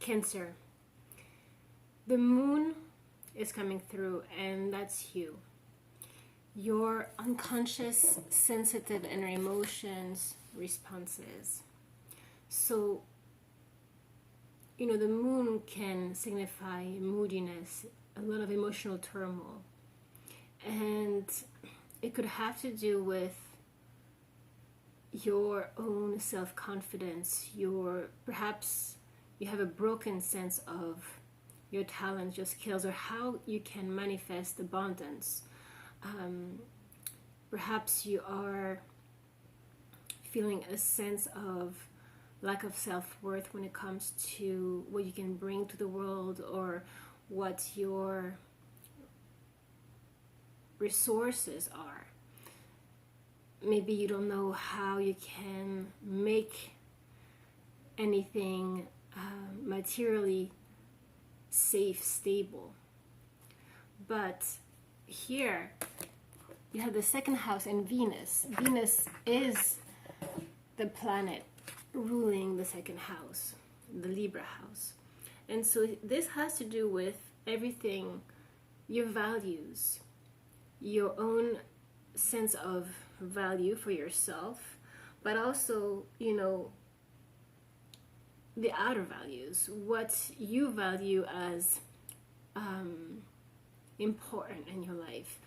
Cancer. The moon is coming through, and that's you. Your unconscious, sensitive inner emotions, responses. So, you know, the moon can signify moodiness, a lot of emotional turmoil. And it could have to do with your own self-confidence, perhaps you have a broken sense of your talents, your skills, or how you can manifest abundance. Perhaps you are feeling a sense of lack of self-worth when it comes to what you can bring to the world or what your resources are. Maybe you don't know how you can make anything materially safe, stable. But here you have the second house and Venus. Venus is the planet ruling the second house, the Libra house. And so this has to do with everything, your values, your own sense of value for yourself, but also, you know, the outer values, what you value as important in your life.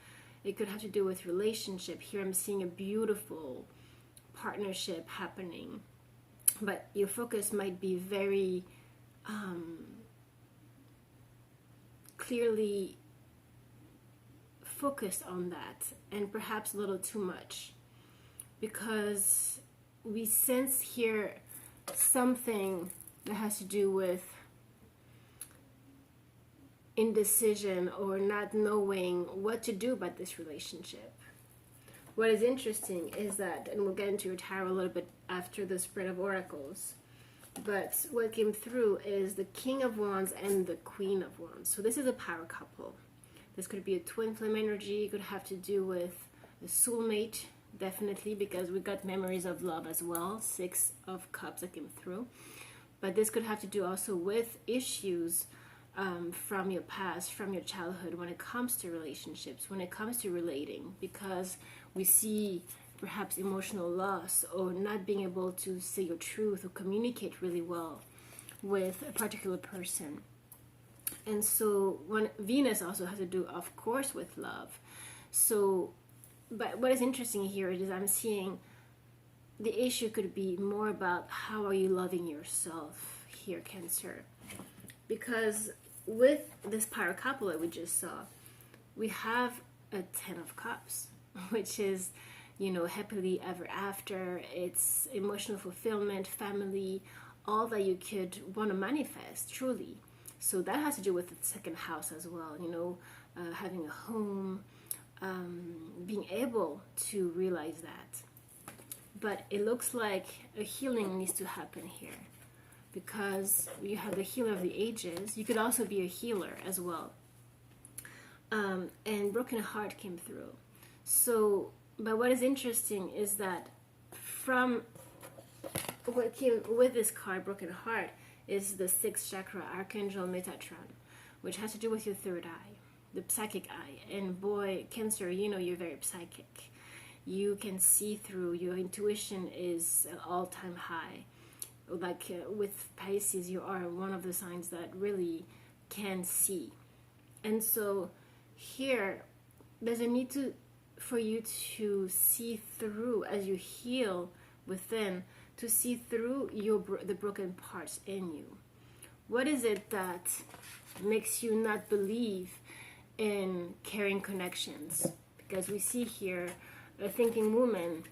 It could have to do with relationship. Here I'm seeing a beautiful partnership happening, but your focus might be very clearly focused on that, and perhaps a little too much, because we sense here something that has to do with indecision or not knowing what to do about this relationship. What is interesting is that, and we'll get into your tarot a little bit after the spread of oracles, but what came through is the King of Wands and the Queen of Wands. So this is a power couple. This could be a twin flame energy. It could have to do with a soulmate, definitely, because we got memories of love as well. 6 of Cups that came through. But this could have to do also with issues from your past, from your childhood, when it comes to relationships, when it comes to relating, because we see perhaps emotional loss or not being able to say your truth or communicate really well with a particular person. And so when Venus also has to do, of course, with love. So, but what is interesting here is I'm seeing the issue could be more about how are you loving yourself here, Cancer. Because with this power couple that we just saw, we have a 10 of Cups, which is, you know, happily ever after. It's emotional fulfillment, family, all that you could want to manifest, truly. So that has to do with the second house as well, you know, having a home, being able to realize that. But it looks like a healing needs to happen here, because you have the healer of the ages. You could also be a healer as well. And broken heart came through. So, but what is interesting is that from what came with this card, broken heart, is the 6th chakra, Archangel Metatron, which has to do with your third eye, the psychic eye. And boy, Cancer, you know you're very psychic. You can see through. Your intuition is an all-time high. Like with Pisces, you are one of the signs that really can see. And so here, there's a need for you to see through as you heal within, to see through the broken parts in you. What is it that makes you not believe in caring connections? Because we see here a thinking woman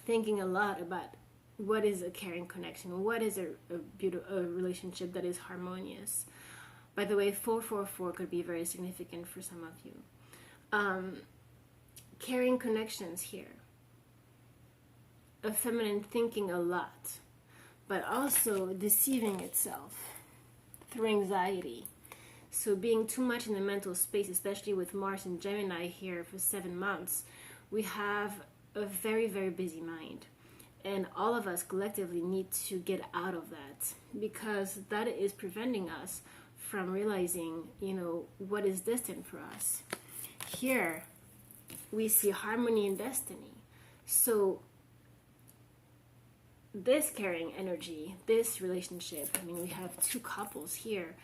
thinking a lot about what is a caring connection, what is a relationship that is harmonious. By the way, 444 could be very significant for some of you. Caring connections here. A feminine thinking a lot, but also deceiving itself through anxiety. So being too much in the mental space, especially with Mars and Gemini here for 7 months, we have a very, very busy mind. And all of us collectively need to get out of that, because that is preventing us from realizing, what is destined for us. Here, we see harmony and destiny. So this carrying energy, this relationship, we have two couples here.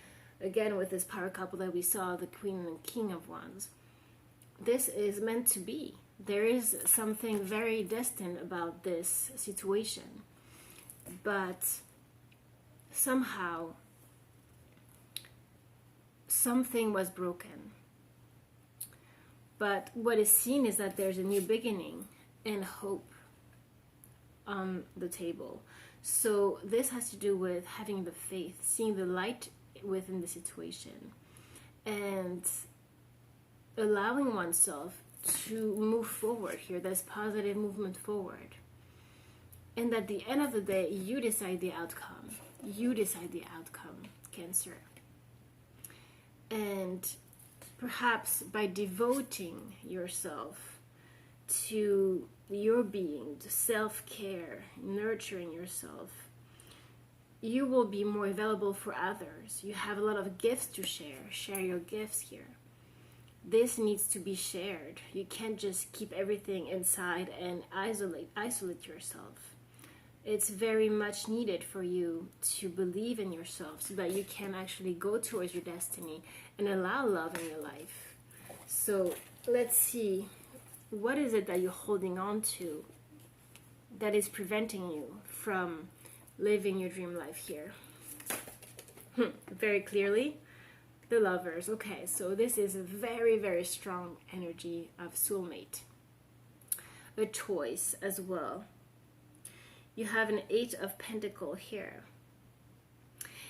Again, with this power couple that we saw, the Queen and King of Wands. This is meant to be. There is something very destined about this situation. But somehow, something was broken. But what is seen is that there's a new beginning and hope on the table. So this has to do with having the faith, seeing the light within the situation, and allowing oneself to move forward here. There's positive movement forward. And at the end of the day, you decide the outcome. You decide the outcome, Cancer. And perhaps by devoting yourself to your being, to self-care, nurturing yourself, you will be more available for others. You have a lot of gifts to share. Share your gifts here. This needs to be shared. You can't just keep everything inside and isolate yourself. It's very much needed for you to believe in yourself so that you can actually go towards your destiny and allow love in your life. So let's see, what is it that you're holding on to that is preventing you from living your dream life here? Very clearly, the Lovers. Okay, so this is a very, very strong energy of soulmate. A choice as well. You have an Eight of Pentacles here.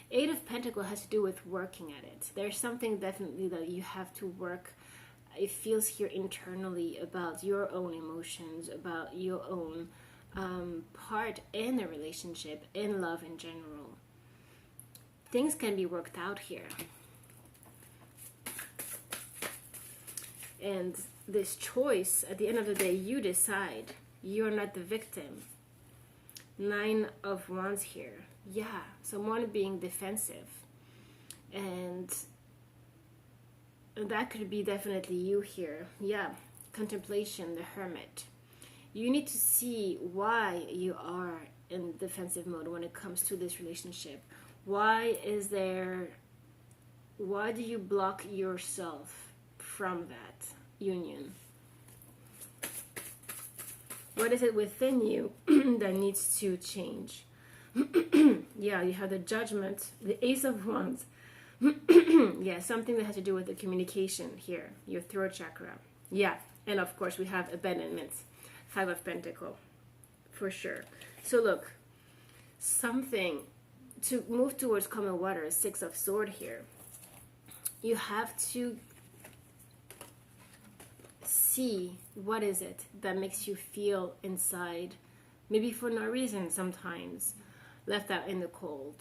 Eight of Pentacles has to do with working at it. There's something definitely that you have to work. It feels here internally about your own emotions, about your own part in a relationship, in love in general. Things can be worked out here. And this choice, at the end of the day, you decide. You're not the victim. Nine of Wands here. Yeah, someone being defensive. And that could be definitely you here. Yeah, contemplation, the Hermit. You need to see why you are in defensive mode when it comes to this relationship. Why do you block yourself from that union? What is it within you that needs to change? Yeah, you have the Judgment, the Ace of Wands. Yeah, something that has to do with the communication here, your throat chakra. Yeah, and of course we have abandonment, Five of Pentacles, for sure. So look, something to move towards common water, Six of Swords here. You have to see what is it that makes you feel inside, maybe for no reason sometimes, left out in the cold.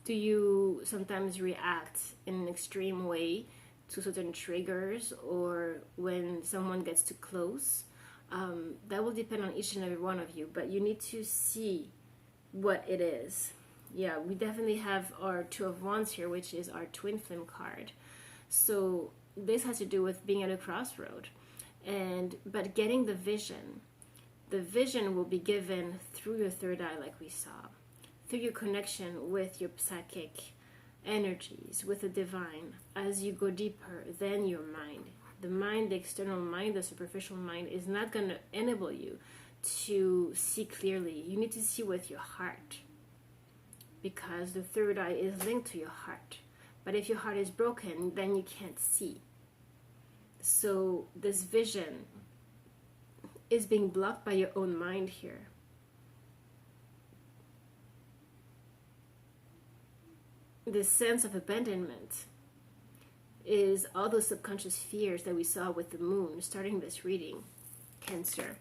Do you sometimes react in an extreme way to certain triggers, or when someone gets too close? That will depend on each and every one of you, but you need to see what it is. Yeah, we definitely have our Two of Wands here, which is our twin flame card. So this has to do with being at a crossroad, but getting the vision. The vision will be given through your third eye, like we saw, through your connection with your psychic energies, with the divine. As you go deeper, then your mind, the mind, the external mind, the superficial mind, is not going to enable you to see clearly. You need to see with your heart, because the third eye is linked to your heart. But if your heart is broken, then you can't see. So this vision is being blocked by your own mind here. This sense of abandonment is all those subconscious fears that we saw with the moon starting this reading, Cancer.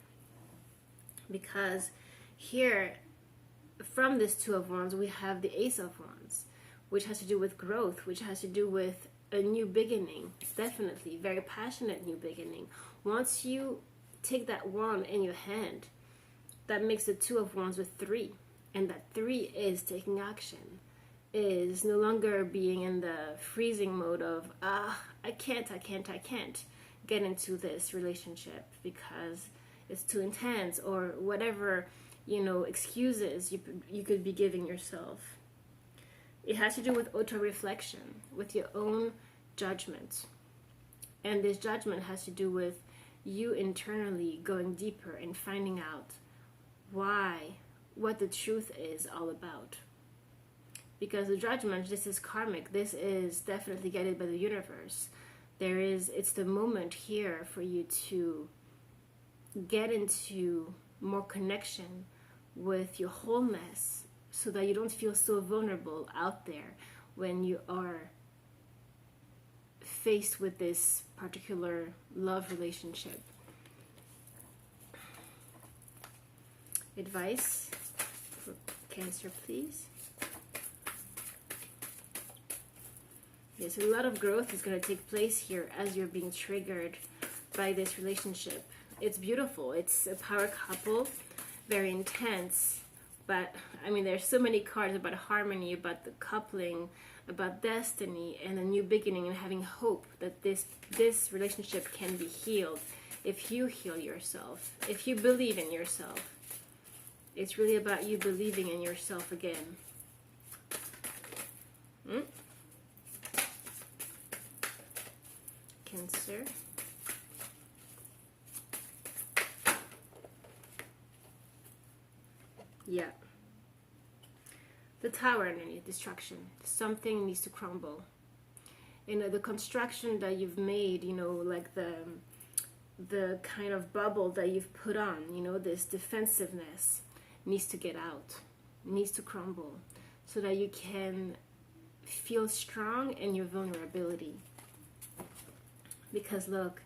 Because here, from this Two of Wands, we have the Ace of Wands, which has to do with growth, which has to do with a new beginning. Definitely, very passionate new beginning. Once you take that wand in your hand, that makes the Two of Wands with 3. And that 3 is taking action, is no longer being in the freezing mode of, I can't get into this relationship because it's too intense, or whatever, excuses you could be giving yourself. It has to do with auto-reflection, with your own judgment. And this judgment has to do with you internally going deeper and finding out what the truth is all about. Because the judgment, this is karmic, this is definitely guided by the universe. It's the moment here for you to get into more connection with your wholeness, so that you don't feel so vulnerable out there when you are faced with this particular love relationship. Advice for Cancer, please. Yes, a lot of growth is going to take place here as you're being triggered by this relationship. It's beautiful. It's a power couple, very intense. But, there's so many cards about harmony, about the coupling, about destiny, and a new beginning, and having hope that this relationship can be healed if you heal yourself, if you believe in yourself. It's really about you believing in yourself again. Cancer. Yeah. The Tower underneath, destruction. Something needs to crumble. The construction that you've made, like the kind of bubble that you've put on, this defensiveness needs to get out, needs to crumble, so that you can feel strong in your vulnerability. Because look,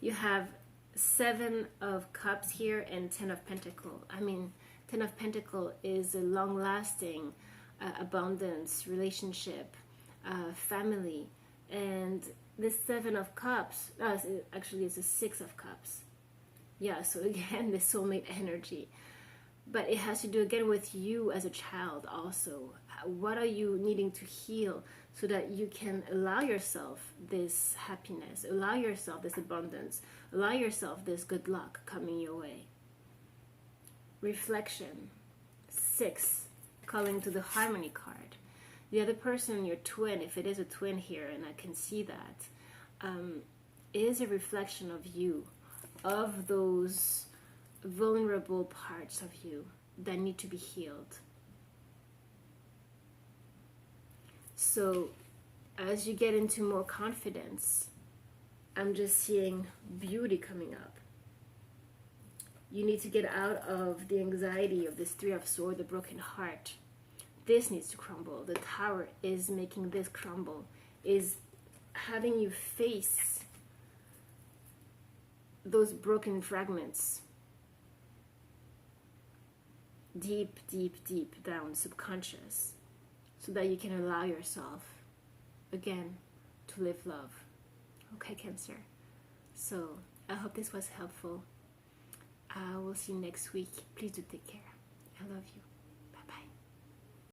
you have 7 of Cups here and 10 of Pentacles. 10 of Pentacles is a long-lasting abundance, relationship, family. And this 7 of Cups, actually it's a 6 of Cups. Yeah, so again, the soulmate energy. But it has to do again with you as a child also. What are you needing to heal so that you can allow yourself this happiness, allow yourself this abundance, allow yourself this good luck coming your way? Reflection. 6, calling to the harmony card. The other person, your twin, if it is a twin here, and I can see that, is a reflection of you, of those vulnerable parts of you that need to be healed. So as you get into more confidence, I'm just seeing beauty coming up. You need to get out of the anxiety of this 3 of Swords, the broken heart. This needs to crumble. The Tower is making this crumble, is having you face those broken fragments deep, deep, deep down, subconscious, so that you can allow yourself again to live love. Okay, Cancer. So I hope this was helpful. I will see you next week. Please do take care. I love you.